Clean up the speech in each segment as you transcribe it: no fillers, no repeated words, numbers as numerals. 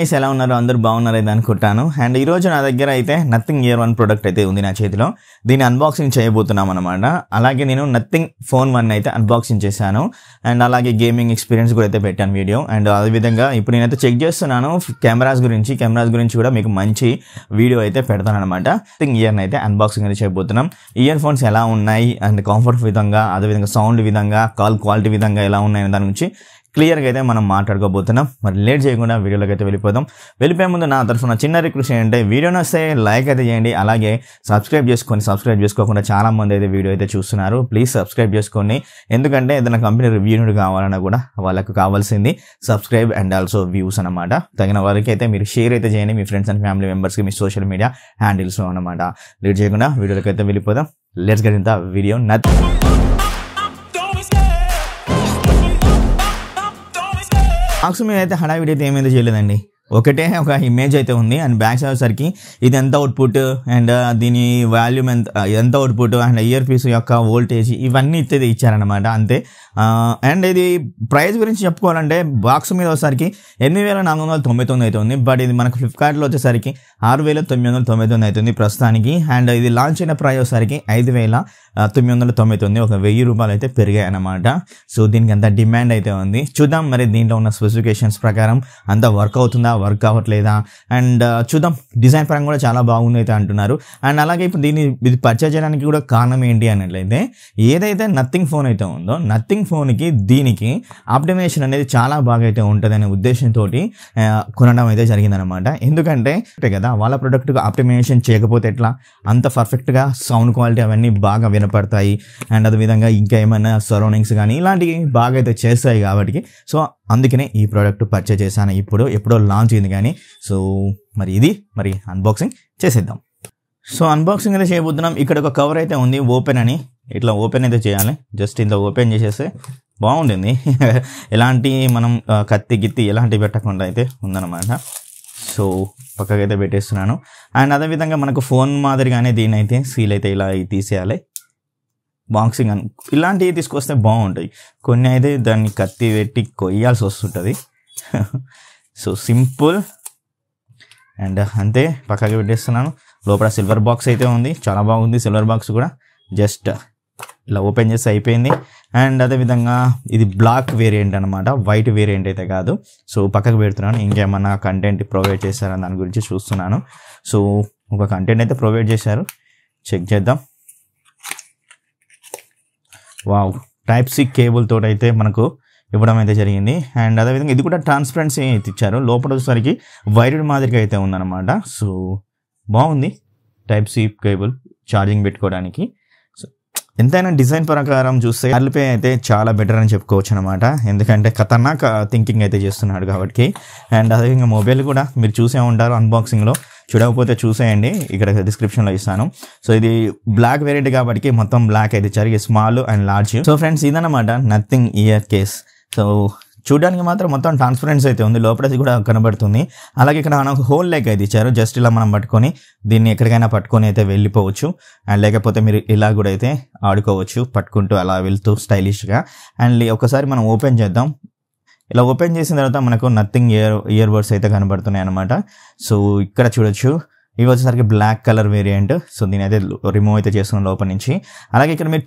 Guys ఎలా ఉన్నారు అందరూ బాగున్నారైతే అనుకుంటాను అండ్ ఈ రోజు నా దగ్గర అయితే నథింగ్ ఇయర్ 1 ప్రొడక్ట్ అయితే ఉంది నా చేతిలో దీని అన్బాక్సింగ్ చేయబోతున్నాం అన్నమాట అలాగే నేను నథింగ్ ఫోన్ 1 అయితే అన్బాక్సింగ్ చేశాను అండ్ అలాగే గేమింగ్ ఎక్స్పీరియన్స్ కూడా అయితే పెట్టాను వీడియో అండ్ అదే విధంగా ఇప్పుడు నేనైతే చెక్ చేస్తున్నాను కెమెరాస్ గురించి కూడా మీకు మంచి వీడియో అయితే పెడతాను అన్నమాట నథింగ్ ఇయర్ అయితే అన్బాక్సింగ్ అయితే చేయబోతున్నాం ఇయర్ ఫోన్స్ ఎలా ఉన్నాయి అండ్ కంఫర్ట్ విధంగా అదే విధంగా సౌండ్ విధంగా కాల్ క్వాలిటీ విధంగా ఎలా ఉన్నాయి దాని గురించి క్లియర్గా అయితే మనం మాట్లాడుకోబోతున్నాం మరి లేట్ చేయకుండా వీడియోలోకి అయితే వెళ్ళిపోయే ముందు నా తరఫున చిన్న రిక్వెస్ట్ ఏంటంటే వీడియో నచ్చితే లైక్ అయితే చేయండి అలాగే సబ్స్క్రైబ్ చేసుకోకుండా చాలా మంది అయితే వీడియో అయితే చూస్తున్నారు ప్లీజ్ సబ్స్క్రైబ్ చేసుకోండి ఎందుకంటే ఏదైనా కంపెనీ రివ్యూడ్ కావాలన్నా కూడా వాళ్ళకు కావాల్సింది సబ్స్క్రైబ్ అండ్ ఆల్సో వ్యూస్ అనమాట తగిన వారికి అయితే మీరు షేర్ అయితే చేయండి మీ ఫ్రెండ్స్ అండ్ ఫ్యామిలీ మెంబర్స్కి మీ సోషల్ మీడియా హ్యాండిల్స్లో అనమాట లేట్ చేయకుండా వీడియోలోకి అయితే వెళ్ళిపోదాం let's get in the video box మీద అయితే హడావిడి అయితే ఏమైతే చేయలేదండి ఒకటే ఒక ఇమేజ్ అయితే ఉంది అండ్ బ్యాక్ సైడ్ వచ్చేసరికి ఇది ఎంత అవుట్పుట్ అండ్ దీని వాల్యూమ్ ఎంత అవుట్పుట్ అండ్ ఇయర్ పీస్ యొక్క వోల్టేజ్ ఇవన్నీ అయితే ఇచ్చారనమాట అంతే అండ్ ఇది ప్రైస్ గురించి చెప్పుకోవాలంటే బాక్స్ మీద వచ్చేసరికి 8,499 అయితే ఉంది బట్ ఇది మనకు ఫ్లిప్కార్ట్లో వచ్చేసరికి 6,999 అవుతుంది ప్రస్తుతానికి అండ్ ఇది లాంచ్ అయిన ప్రైస్ వచ్చేసరికి 5,999 ఒక 1,000 రూపాయలు అయితే పెరిగాయి అన్నమాట సో దీనికి అంత డిమాండ్ అయితే ఉంది చూద్దాం మరి దీంట్లో ఉన్న స్పెసిఫికేషన్స్ ప్రకారం అంతా వర్క్ అవుతుందా వర్క్ అవ్వట్లేదా అండ్ చూద్దాం డిజైన్ పరంగా కూడా చాలా బాగుంది అయితే అంటున్నారు అండ్ అలాగే ఇప్పుడు ఇది పర్చేజ్ చేయడానికి కూడా కారణం ఏంటి అన్నట్లయితే ఏదైతే నథింగ్ ఫోన్ అయితే ఉందో నథింగ్ ఫోన్కి దీనికి ఆప్టిమైజేషన్ అనేది చాలా బాగా అయితే ఉంటుంది అనే ఉద్దేశంతో కొనడం అయితే జరిగిందనమాట ఎందుకంటే కదా వాళ్ళ ప్రొడక్ట్కి ఆప్టిమైజేషన్ చేయకపోతే ఎట్లా అంత పర్ఫెక్ట్గా సౌండ్ క్వాలిటీ అవన్నీ బాగా వినపడతాయి అండ్ అదేవిధంగా ఇంకా ఏమైనా సరౌండింగ్స్ కానీ ఇలాంటివి బాగా అయితే చేస్తాయి కాబట్టి సో అందుకనే ఈ ప్రోడక్ట్ పర్చేజ్ చేశాను ఎప్పుడో లాంచ్ అయింది కానీ సో మరి అన్బాక్సింగ్ చేసేద్దాం సో అన్బాక్సింగ్ అయితే చేయబోతున్నాం ఇక్కడ ఒక కవర్ అయితే ఉంది ఓపెన్ అని ఇట్లా ఓపెన్ అయితే చేయాలి జస్ట్ ఇంత ఓపెన్ చేసేస్తే బాగుంటుంది ఎలాంటి మనం కత్తి గిత్తి ఎలాంటివి పెట్టకుండా అయితే ఉందన్నమాట సో పక్కకైతే పెట్టేస్తున్నాను అండ్ అదేవిధంగా మనకు ఫోన్ మాదిరిగానే దీని అయితే సీల్ అయితే ఇలా తీసేయాలి బాక్సింగ్ అని ఇలాంటివి తీసుకొస్తే బాగుంటాయి కొన్ని అయితే దాన్ని కత్తి పెట్టి కొయ్యాల్సి వస్తుంటుంది సో సింపుల్ అండ్ అంతే పక్కకి పెట్టేస్తున్నాను లోపల సిల్వర్ బాక్స్ అయితే ఉంది చాలా బాగుంది సిల్వర్ బాక్స్ కూడా జస్ట్ ఇలా ఓపెన్ చేస్తే అయిపోయింది అండ్ అదేవిధంగా ఇది బ్లాక్ వేరియంట్ అనమాట వైట్ వేరియంట్ అయితే కాదు సో పక్కకు పెడుతున్నాను ఇంకేమన్నా కంటెంట్ ప్రొవైడ్ చేశారని దాని గురించి చూస్తున్నాను సో ఒక కంటెంట్ అయితే ప్రొవైడ్ చేశారు చెక్ చేద్దాం వావ్ టైప్ సి కేబుల్ తోటి అయితే మనకు ఇవ్వడం అయితే జరిగింది అండ్ అదేవిధంగా ఇది కూడా ట్రాన్స్పరెన్సీ అయితే ఇచ్చారు లోపల వచ్చేసరికి వైర్డ్ మాదిరిగా అయితే ఉందన్నమాట సో బాగుంది టైప్ సి కేబుల్ ఛార్జింగ్ పెట్టుకోవడానికి సో ఎంతైనా డిజైన్ ప్రకారం చూస్తే ఆర్లిపే అయితే చాలా బెటర్ అని చెప్పుకోవచ్చు అనమాట ఎందుకంటే ఖతర్నాక్ థింకింగ్ అయితే చేస్తున్నాడు కాబట్టి అండ్ అదేవిధంగా మొబైల్ కూడా మీరు చూసే ఉంటారు అన్బాక్సింగ్లో చూడకపోతే చూసేయండి ఇక్కడ డిస్క్రిప్షన్లో ఇస్తాను సో ఇది బ్లాక్ వేరియంట్ కాబట్టి మొత్తం బ్లాక్ అయితే ఇచ్చారు small and large so friends ఇదన్నమాట నథింగ్ ఇయర్ కేస్ సో చూడడానికి మాత్రం మొత్తం ట్రాన్స్పరెన్సీ అయితే ఉంది లోపల కూడా కనబడుతుంది అలాగే ఇక్కడ మనకు హోల్ లెగ్ అయితే ఇచ్చారు జస్ట్ ఇలా మనం పట్టుకొని దీన్ని ఎక్కడికైనా పట్టుకొని అయితే వెళ్ళిపోవచ్చు అండ్ లేకపోతే మీరు ఇలా కూడా అయితే ఆడుకోవచ్చు పట్టుకుంటూ అలా వెళ్తూ స్టైలిష్గా అండ్ ఒకసారి మనం ఓపెన్ చేద్దాం ఇలా ఓపెన్ చేసిన తర్వాత మనకు నథింగ్ ఇయర్ బడ్స్ అయితే కనబడుతున్నాయి అనమాట సో ఇక్కడ చూడొచ్చు ఇవి వచ్చేసరికి బ్లాక్ కలర్ వేరియంట్ సో దీని అయితే రిమూవ్ అయితే చేస్తున్నాం లోపల నుంచి అలాగే ఇక్కడ మీరు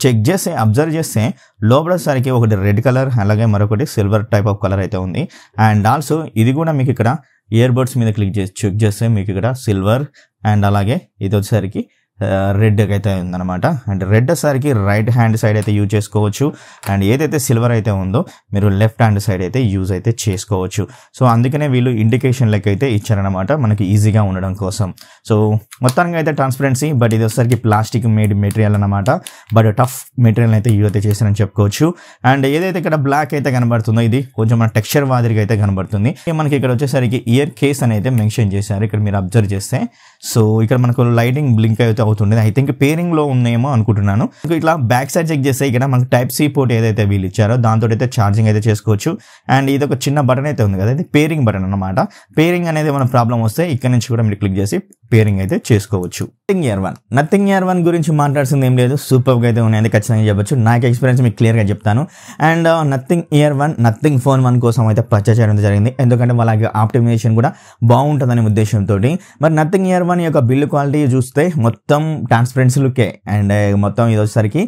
అబ్జర్వ్ చేస్తే లోపల సరికి ఒకటి రెడ్ కలర్ అలాగే మరొకటి సిల్వర్ టైప్ ఆఫ్ కలర్ అయితే ఉంది అండ్ ఆల్సో ఇది కూడా మీకు ఇక్కడ ఇయర్ బడ్స్ మీద క్లిక్ చేసి చెక్ చేస్తే మీకు ఇక్కడ సిల్వర్ అండ్ అలాగే ఇది వచ్చేసరికి రెడ్ అయితే ఉందన్నమాట అండ్ రెడ్ సరికి రైట్ హ్యాండ్ సైడ్ అయితే యూజ్ చేసుకోవచ్చు అండ్ ఏదైతే సిల్వర్ అయితే ఉందో మీరు లెఫ్ట్ హ్యాండ్ సైడ్ అయితే యూజ్ అయితే చేసుకోవచ్చు సో అందుకనే వీళ్ళు ఇండికేషన్ లెక్క అయితే ఇచ్చారనమాట మనకి ఈజీగా ఉండడం కోసం సో మొత్తానికి అయితే ట్రాన్స్పరెన్సీ బట్ ఇది వచ్చేసరికి ప్లాస్టిక్ మేడ్ మెటీరియల్ అనమాట బట్ టఫ్ మెటీరియల్ అయితే యూజ్ అయితే చేశారని చెప్పుకోవచ్చు అండ్ ఏదైతే ఇక్కడ బ్లాక్ అయితే కనబడుతుందో ఇది కొంచెం మన టెక్స్చర్ మాదిరిగా అయితే కనబడుతుంది మనకి ఇక్కడ వచ్చేసరికి ఇయర్ కేస్ అని అయితే మెన్షన్ చేశారు ఇక్కడ మీరు అబ్జర్వ్ చేస్తే సో ఇక్కడ మనకు లైటింగ్ బ్లింక్ అయితే అవుతుంది ఐ థింక్ పేరింగ్ లో ఉందేమో అనుకుంటున్నాను ఇట్లా బ్యాక్ సైడ్ చెక్ చేస్తే ఇక్కడ మనకు టైప్ సి పోర్ట్ ఏదైతే వీళ్ళు ఇచ్చారో దాంతో అయితే ఛార్జింగ్ అయితే చేసుకోవచ్చు అండ్ ఇది ఒక చిన్న బటన్ అయితే ఉంది కదా ఇది పేరింగ్ బటన్ అనమాట పేరింగ్ అనేది మన ప్రాబ్లం వస్తే ఇక్కడ నుంచి కూడా మీరు క్లిక్ చేసి పేరింగ్ అయితే చేసుకోవచ్చు. నథింగ్ ఇయర్ వన్ గురించి మాట్లాడాల్సింది ఏం లేదు, సూపర్గా అయితే ఉన్నాయి, ఖచ్చితంగా చెప్పొచ్చు. నాకు ఎక్స్పీరియన్స్ మీకు క్లియర్గా చెప్తాను. And nothing year one nothing phone 1 కోసం అయితే పర్చేస్ చేయడం జరిగింది, ఎందుకంటే వాళ్ళకి ఆప్టిమైజేషన్ కూడా బాగుంటుందనే ఉద్దేశంతో. మరి నథింగ్ ఇయర్ వన్ యొక్క బిల్డ్ క్వాలిటీ చూస్తే మొత్తం ట్రాన్స్పరెన్సీ లుకే, అండ్ మొత్తం ఇది వచ్చేసరికి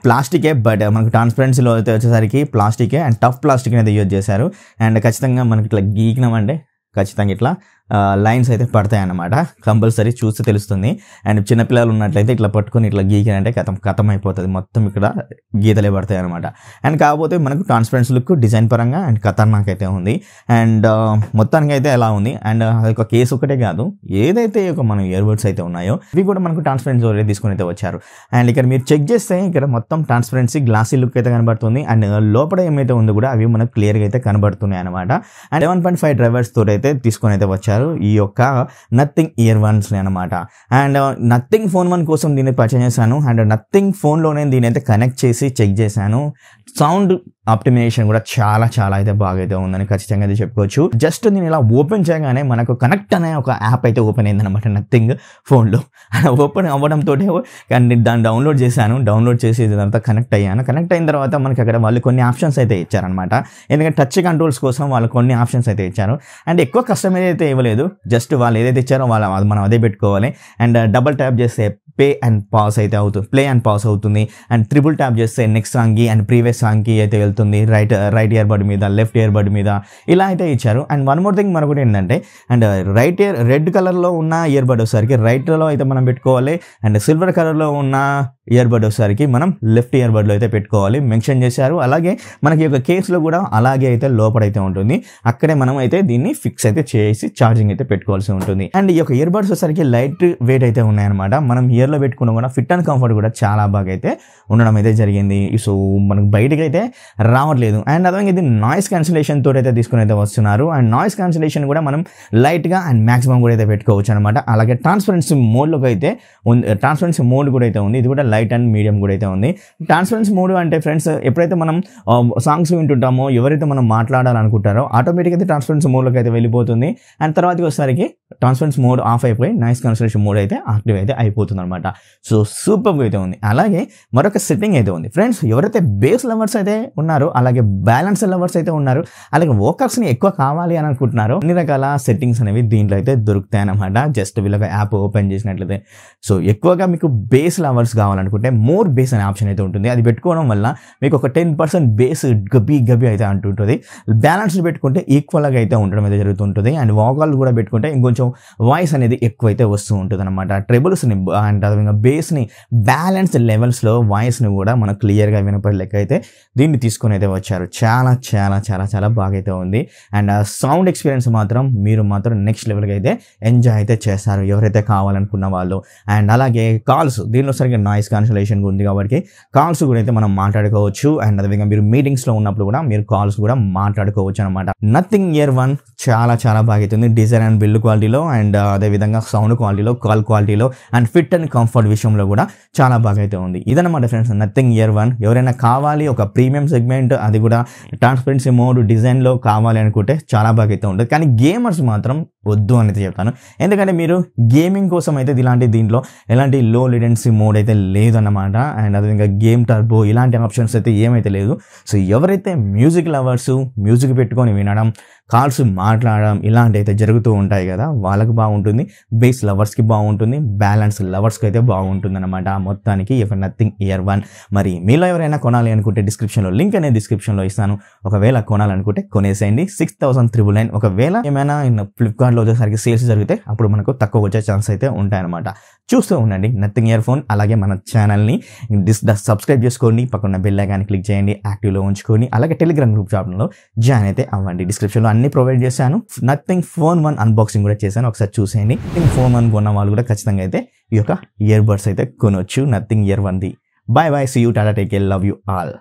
ప్లాస్టికే, బట్ మనకు ట్రాన్స్పరెన్సీలో అయితే వచ్చేసరికి ప్లాస్టికే అండ్ టఫ్ ప్లాస్టిక్ అయితే యూజ్ చేశారు. అండ్ ఖచ్చితంగా మనకి ఇట్లా గీకినామంటే ఖచ్చితంగా ఇట్లా లైన్స్ అయితే పడతాయి అన్నమాట, కంపల్సరీ చూస్తే తెలుస్తుంది. అండ్ చిన్నపిల్లలు ఉన్నట్లయితే ఇట్లా పట్టుకొని ఇట్లా గీకినంటే కథం అయిపోతుంది, మొత్తం ఇక్కడ గీతలే పడతాయి అనమాట. అండ్ కాకపోతే మనకు ట్రాన్స్పరెన్సీ లుక్ డిజైన్ పరంగా అండ్ ఖతర్నాక్ అయితే ఉంది. అండ్ మొత్తానికి అయితే ఎలా ఉంది. అండ్ ఒక కేసు ఒకటే కాదు, ఏదైతే ఒక మన ఇయర్బడ్స్ అయితే ఉన్నాయో ఇవి కూడా మనకు ట్రాన్స్పరెన్సీ తీసుకొని అయితే వచ్చారు. అండ్ ఇక్కడ మీరు చెక్ చేస్తే ఇక్కడ మొత్తం ట్రాన్స్పరెన్సీ గ్లాసీ లుక్ అయితే కనబడుతుంది. అండ్ లోపల ఏమైతే ఉందో కూడా అవి మనకు క్లియర్గా అయితే కనబడుతున్నాయి అనమాట. అండ్ 11.5 డ్రైవర్స్ తోటి అయితే తీసుకొని అయితే వచ్చారు ఈ యొక్క నథింగ్ ఇయర్ వన్స్ అనమాట. అండ్ నథింగ్ ఫోన్ 1 కోసం దీన్ని పర్చేస్ చేశాను. అండ్ నథింగ్ ఫోన్లోనే దీని అయితే కనెక్ట్ చేసి చెక్ చేశాను. సౌండ్ ఆప్టిమైజేషన్ కూడా చాలా చాలా అయితే బాగా అయితే ఉందని ఖచ్చితంగా అయితే చెప్పుకోవచ్చు. జస్ట్ నేను ఇలా ఓపెన్ చేయగానే మనకు కనెక్ట్ అనే ఒక యాప్ అయితే ఓపెన్ అయింది అనమాట నథింగ్ ఫోన్లో. ఓపెన్ అవ్వడంతో దాన్ని డౌన్లోడ్ చేశాను, డౌన్లోడ్ చేసి ఇదంతా కనెక్ట్ అయ్యాను. కనెక్ట్ అయిన తర్వాత మనకి అక్కడ వాళ్ళు కొన్ని ఆప్షన్స్ అయితే ఇచ్చారనమాట, ఎందుకంటే టచ్ కంట్రోల్స్ కోసం వాళ్ళు కొన్ని ఆప్షన్స్ అయితే ఇచ్చారు. అండ్ ఎక్కువ కస్టమైజ్ అయితే ఇవ్వలేదు, జస్ట్ వాళ్ళు ఏదైతే ఇచ్చారో మనం అదే పెట్టుకోవాలి. అండ్ డబుల్ ట్యాప్ చేస్తే ప్లే అండ్ పాస్ అవుతుంది. అండ్ ట్రిపుల్ ట్యాప్ చేస్తే నెక్స్ట్ సాంగ్కి అండ్ ప్రీవియస్ సాంగ్కి అయితే వెళ్తుంది, రైట్ ఇయర్ బడ్ మీద, లెఫ్ట్ ఇయర్ బడ్ మీద, ఇలా అయితే ఇచ్చారు. అండ్ వన్ మోర్ థింగ్ మరొకటి ఏంటంటే, అండ్ రెడ్ కలర్లో ఉన్న ఇయర్ బడ్ వచ్చేసరికి రైట్లో అయితే మనం పెట్టుకోవాలి. అండ్ సిల్వర్ కలర్లో ఉన్న ఇయర్ బడ్ వచ్చేసరికి మనం లెఫ్ట్ ఇయర్ బడ్లో అయితే పెట్టుకోవాలి మెన్షన్ చేశారు. అలాగే మనకి ఒక కేసులో కూడా అలాగే అయితే లోపడైతే ఉంటుంది, అక్కడే మనం అయితే దీన్ని ఫిక్స్ అయితే చేసి ఛార్జింగ్ అయితే పెట్టుకోవాల్సి ఉంటుంది. అండ్ ఈ యొక్క ఇయర్ బడ్స్ వచ్చేసరికి లైట్ వెయిట్ అయితే ఉన్నాయన్నమాట. మనం ఇయర్లో పెట్టుకున్న కూడా ఫిట్ అండ్ కంఫర్ట్ కూడా చాలా బాగా అయితే ఉండడం అయితే జరిగింది. సో మనకు బయటకి అయితే రావట్లేదు. అండ్ అదే ఇది నాయిస్ క్యాన్సిలేషన్ తోటి అయితే తీసుకుని అయితే వస్తున్నారు. అండ్ నాయిస్ క్యాన్సిలేషన్ కూడా మనం లైట్గా అండ్ మాక్సిమం కూడా అయితే పెట్టుకోవచ్చు అనమాట. అలాగే ట్రాన్స్పరెన్సీ మోడ్లోకి అయితే ట్రాన్స్పరెన్సీ మోడ్ కూడా అయితే ఉంది, ఇది కూడా లైట్ అండ్ మీడియం కూడా అయితే ఉంది. ట్రాన్స్పరెన్సీ మోడ్ అంటే ఫ్రెండ్స్, ఎప్పుడైతే మనం సాంగ్స్ వింటుంటామో, ఎవరైతే మనం మాట్లాడాలనుకుంటారో ఆటోమేటిక్ అయితే ట్రాన్స్పరెన్సీ మోడ్లోకి అయితే వెళ్ళిపోతుంది. అండ్ తర్వాతకి వచ్చేసరికి ట్రాన్స్పరెన్సీ మోడ్ ఆఫ్ అయిపోయి నాయిస్ క్యాన్సిలేషన్ మోడ్ అయితే యాక్టివ్ అయితే అయిపోతుంది అనమాట. సో సూపర్గా అయితే ఉంది. అలాగే మరొక సెట్టింగ్ అయితే ఉంది ఫ్రెండ్స్, ఎవరైతే బేస్ లవర్స్ అయితే ఉన్నారో, అలాగే బ్యాలెన్స్ లవర్స్ అయితే ఉన్నారు, అలాగే వోకల్స్ని ఎక్కువ కావాలి అని అనుకుంటున్నారో, అన్ని రకాల సెట్టింగ్స్ అనేవి దీంట్లో అయితే దొరుకుతాయి అనమాట. జస్ట్ వీళ్ళకి యాప్ ఓపెన్ చేసినట్లయితే. సో ఎక్కువగా మీకు బేస్ లవర్స్ కావాలనుకుంటే మోర్ బేస్ అనే ఆప్షన్ అయితే ఉంటుంది, అది పెట్టుకోవడం వల్ల మీకు ఒక 10% బేస్ గబి అయితే అంటుంటుంది. బ్యాలెన్స్ పెట్టుకుంటే ఈక్వల్గా అయితే ఉండడం అయితే జరుగుతుంటుంది. అండ్ వోకల్ కూడా పెట్టుకుంటే ఇంకొంచెం వాయిస్ అనేది ఎక్కువైతే వస్తూ ఉంటుంది అనమాట. ట్రెబుల్స్ని అండ్ అదేవిధంగా బేస్ని బ్యాలెన్స్ లెవెల్స్లో వాయిస్ని కూడా మనం క్లియర్గా వినపడే లెక్క అయితే దీన్ని తీసుకొని అయితే వచ్చారు. చాలా చాలా చాలా చాలా బాగా అయితే ఉంది. అండ్ సౌండ్ ఎక్స్పీరియన్స్ మాత్రం మీరు మాత్రం నెక్స్ట్ లెవెల్గా అయితే ఎంజాయ్ అయితే చేస్తారు ఎవరైతే కావాలనుకున్న వాళ్ళు. అండ్ అలాగే కాల్స్, దీనిలో సరిగ్గా నాయిస్ క్యాన్సిలేషన్ ఉంది కాబట్టి కాల్స్ కూడా అయితే మనం మాట్లాడుకోవచ్చు. అండ్ అదేవిధంగా మీరు మీటింగ్స్లో ఉన్నప్పుడు కూడా మీరు కాల్స్ కూడా మాట్లాడుకోవచ్చు అనమాట. నథింగ్ ఇయర్ వన్ చాలా చాలా బాగా అవుతుంది డిజైన్ అండ్ బిల్డ్ క్వాలిటీలో, అండ్ అదేవిధంగా సౌండ్ క్వాలిటీలో, కాల్ క్వాలిటీలో, అండ్ ఫిట్ అండ్ కంఫర్ట్ విషయంలో కూడా చాలా బాగా అయితే ఉంది. ఇదన్నమాట ఫ్రెండ్స్ నథింగ్ ఇయర్ వన్. ఎవరైనా కావాలి ఒక ప్రీమియం సెగ్మెంట్, అది కూడా ట్రాన్స్పరెన్సీ మోడ్ డిజైన్లో కావాలి అనుకుంటే చాలా బాగా అయితే ఉంటుంది. కానీ గేమర్స్ మాత్రం వద్దు అని అయితే చెప్తాను, ఎందుకంటే మీరు గేమింగ్ కోసం అయితే దీంట్లో ఎలాంటి లో లేటెన్సీ మోడ్ అయితే లేదన్నమాట. అండ్ అదేవిధంగా గేమ్ టర్బో ఇలాంటి ఆప్షన్స్ అయితే ఏమైతే లేదు. సో ఎవరైతే మ్యూజిక్ లవర్స్, మ్యూజిక్ పెట్టుకొని వినడం, కాల్స్ మాట్లాడడం ఇలాంటి అయితే జరుగుతూ ఉంటాయి కదా, వాళ్ళకి బాగుంటుంది. బేస్ లవర్స్కి బాగుంటుంది, బ్యాలెన్స్ లవర్స్కి అయితే బాగుంటుంది అనమాట. మొత్తానికి నథింగ్ ఇయర్ వన్. మరి మీలో ఎవరైనా కొనాలి అనుకుంటే డిస్క్రిప్షన్లో లింక్ అనేది డిస్క్రిప్షన్లో ఇస్తాను. ఒకవేళ కొనాలనుకుంటే కొనేసేయండి. 6,399. ఒకవేళ ఏమైనా ఫ్లిప్కార్ట్లో వచ్చేసరికి సేల్స్ జరిగితే అప్పుడు మనకు తక్కువ వచ్చే ఛాన్స్ అయితే ఉంటాయన్నమాట. చూస్తూ ఉండండి నథింగ్ ఇయర్ ఫోన్. అలాగే మన ఛానల్ని సబ్స్క్రైబ్ చేసుకోండి, పక్కన బెల్ ఐకాన్ క్లిక్ చేయండి, యాక్టివ్లో ఉంచుకొని, అలాగే టెలిగ్రామ్ గ్రూప్ షాప్లో జాయిన్ అయితే అవ్వండి. డిస్క్రిప్షన్లో అన్ని ప్రొవైడ్ చేశాను. నథింగ్ ఫోన్ 1 అన్బాక్సింగ్ కూడా చేశాను, ఒకసారి చూసేయండి. నథింగ్ ఫోన్ 1 కొన్న వాళ్ళు కూడా ఖచ్చితంగా అయితే ఈ యొక్క ఇయర్ బడ్స్ అయితే కొనొచ్చు నథింగ్ ఇయర్ 1ది. Bye bye, see you, tata, take care, love you all.